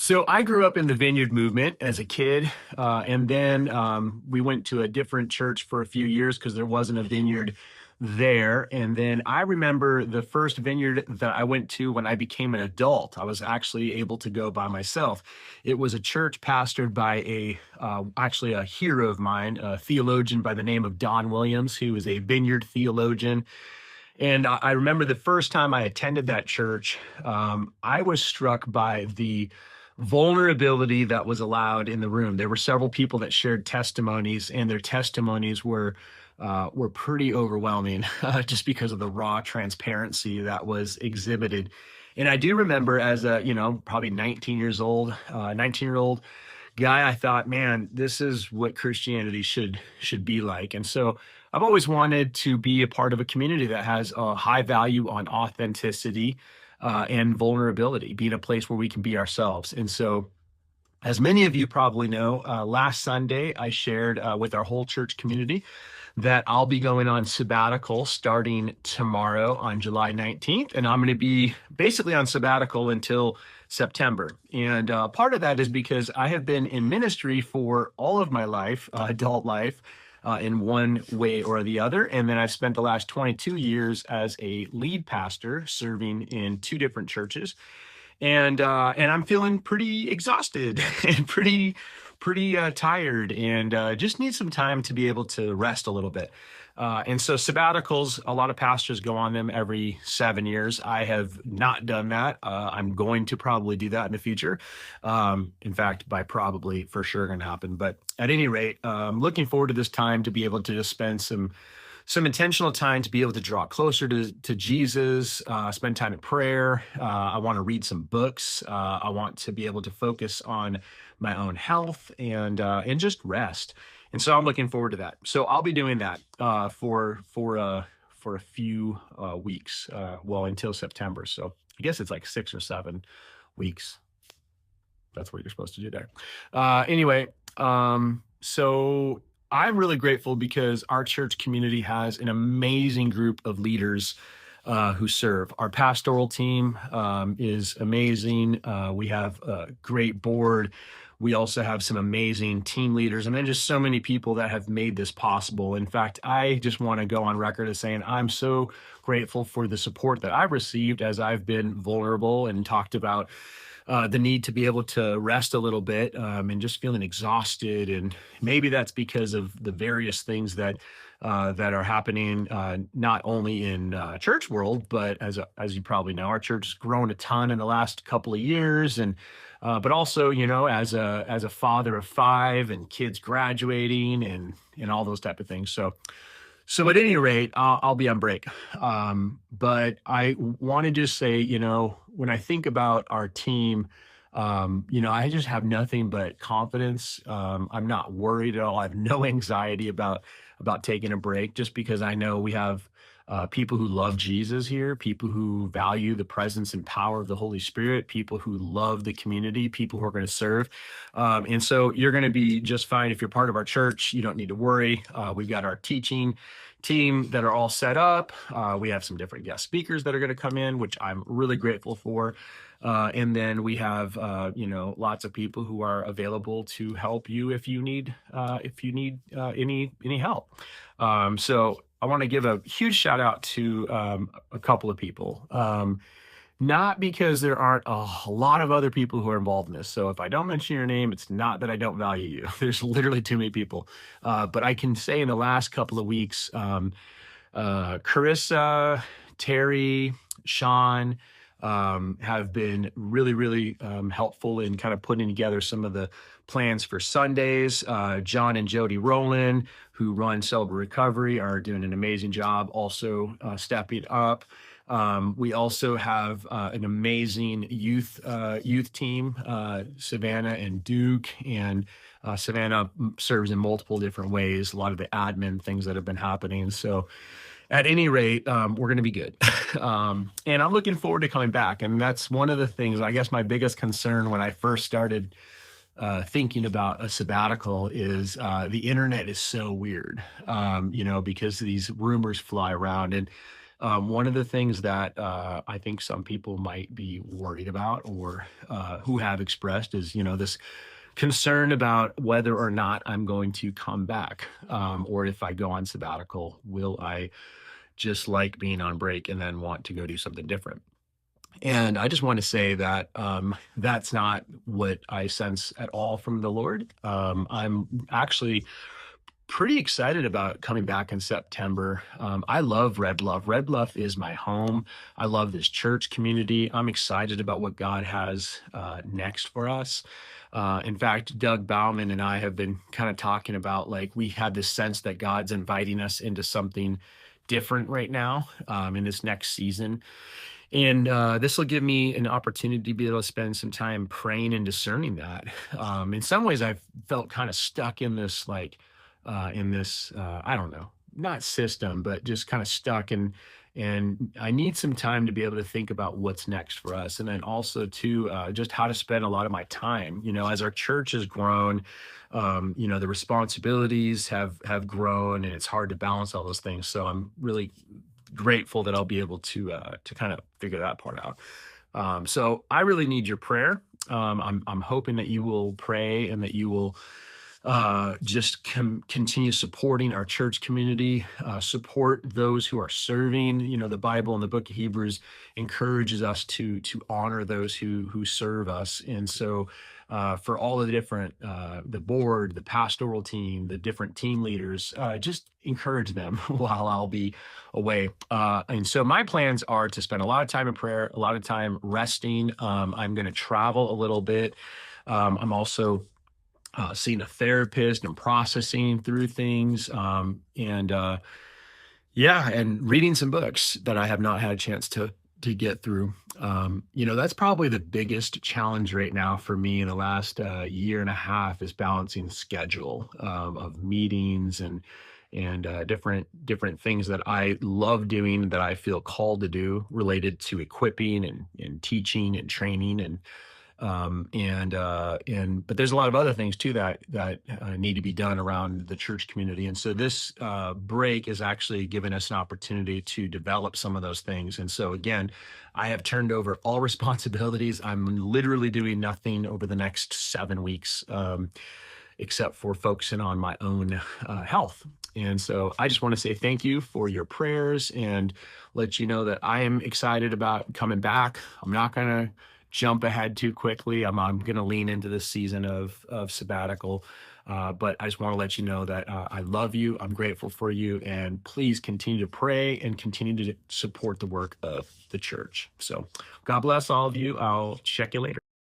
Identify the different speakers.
Speaker 1: So I grew up in the Vineyard movement as a kid, and then we went to a different church for a few years because there wasn't a vineyard there. And then I remember the first vineyard that I went to when I became an adult. I was actually able to go by myself. It was a church pastored by actually a hero of mine, a theologian by the name of Don Williams, who is a vineyard theologian. And I remember the first time I attended that church, I was struck by the vulnerability that was allowed in the room. There were several people that shared testimonies, and their testimonies were pretty overwhelming, just because of the raw transparency that was exhibited. And I do remember as a, probably 19-year-old guy, I thought, man, this is what Christianity should be like. And so I've always wanted to be a part of a community that has a high value on authenticity and vulnerability, being a place where we can be ourselves. And so, as many of you probably know, last Sunday I shared with our whole church community that I'll be going on sabbatical starting tomorrow on July 19th. And I'm going to be basically on sabbatical until September. And part of that is because I have been in ministry for all of my life, adult life, in one way or the other. And then I've spent the last 22 years as a lead pastor serving in two different churches. And I'm feeling pretty exhausted and pretty tired, and just need some time to be able to rest a little bit. And so sabbaticals, a lot of pastors go on them every 7 years. I have not done that. I'm going to probably do that in the future. In fact, by probably for sure going to happen. But at any rate, looking forward to this time to be able to just spend some intentional time to be able to draw closer to Jesus, spend time in prayer. I want to read some books. I want to be able to focus on my own health and just rest. And so I'm looking forward to that. So I'll be doing that for a few weeks, well, until September. So I guess it's like 6 or 7 weeks. That's what you're supposed to do there. Anyway, so I'm really grateful because our church community has an amazing group of leaders who serve. Our pastoral team is amazing. We have a great board. We also have some amazing team leaders, and then just so many people that have made this possible. In fact, I just want to go on record as saying I'm so grateful for the support that I've received as I've been vulnerable and talked about the need to be able to rest a little bit, and just feeling exhausted. And maybe that's because of the various things that are happening, not only in church world, but as you probably know, our church has grown a ton in the last couple of years, and but also, as a father of five and kids graduating and all those type of things. So at any rate, I'll be on break. But I want to just say, when I think about our team, I just have nothing but confidence. I'm not worried at all. I have no anxiety about taking a break, just because I know we have people who love Jesus here, people who value the presence and power of the Holy Spirit, people who love the community, people who are going to serve. And so you're going to be just fine if you're part of our church. You don't need to worry. We've got our teaching team that are all set up. We have some different guest speakers that are going to come in, which I'm really grateful for. And then we have, lots of people who are available to help you if you need any help. So I want to give a huge shout out to a couple of people. Not because there aren't a lot of other people who are involved in this. So if I don't mention your name, it's not that I don't value you. There's literally too many people. But I can say in the last couple of weeks, Carissa, Terry, Sean, have been really, really helpful in kind of putting together some of the plans for Sundays. John and Jody Rowland, who run Celebrate Recovery, are doing an amazing job also stepping up. We also have an amazing youth team, Savannah and Duke, and Savannah serves in multiple different ways, a lot of the admin things that have been happening. So at any rate, we're going to be good. And I'm looking forward to coming back. And that's one of the things, I guess my biggest concern when I first started thinking about a sabbatical is the internet is so weird, because these rumors fly around. And One of the things that I think some people might be worried about, or who have expressed, is this concern about whether or not I'm going to come back, or if I go on sabbatical, will I just like being on break and then want to go do something different? And I just want to say that that's not what I sense at all from the Lord. I'm actually pretty excited about coming back in September. I love Red Bluff. Red Bluff is my home. I love this church community. I'm excited about what God has next for us. In fact, Doug Bauman and I have been kind of talking about, like, we had this sense that God's inviting us into something different right now, in this next season. And this will give me an opportunity to be able to spend some time praying and discerning that. In some ways, I've felt kind of stuck in this, like, I don't know, not system, but just kind of stuck. And I need some time to be able to think about what's next for us. And then also, too, just how to spend a lot of my time. As our church has grown, the responsibilities have grown, and it's hard to balance all those things. So I'm really grateful that I'll be able to kind of figure that part out. So I really need your prayer. I'm hoping that you will pray and that you will just continue supporting our church community, support those who are serving. The Bible in the book of Hebrews encourages us to honor those who serve us. And so for all of the different, the board, the pastoral team, the different team leaders, just encourage them while I'll be away. And so my plans are to spend a lot of time in prayer, a lot of time resting. I'm going to travel a little bit. I'm also seeing a therapist and processing through things, and reading some books that I have not had a chance to get through. That's probably the biggest challenge right now for me in the last year and a half, is balancing schedule of meetings and different things that I love doing, that I feel called to do, related to equipping and teaching and training, but there's a lot of other things too that need to be done around the church community. And so this break is actually giving us an opportunity to develop some of those things. And so again, I have turned over all responsibilities. I'm literally doing nothing over the next 7 weeks, except for focusing on my own health. And so I just want to say thank you for your prayers, and let you know that I am excited about coming back. I'm not going to jump ahead too quickly. I'm going to lean into this season of sabbatical. But I just want to let you know that I love you. I'm grateful for you. And please continue to pray and continue to support the work of the church. So God bless all of you. I'll check you later.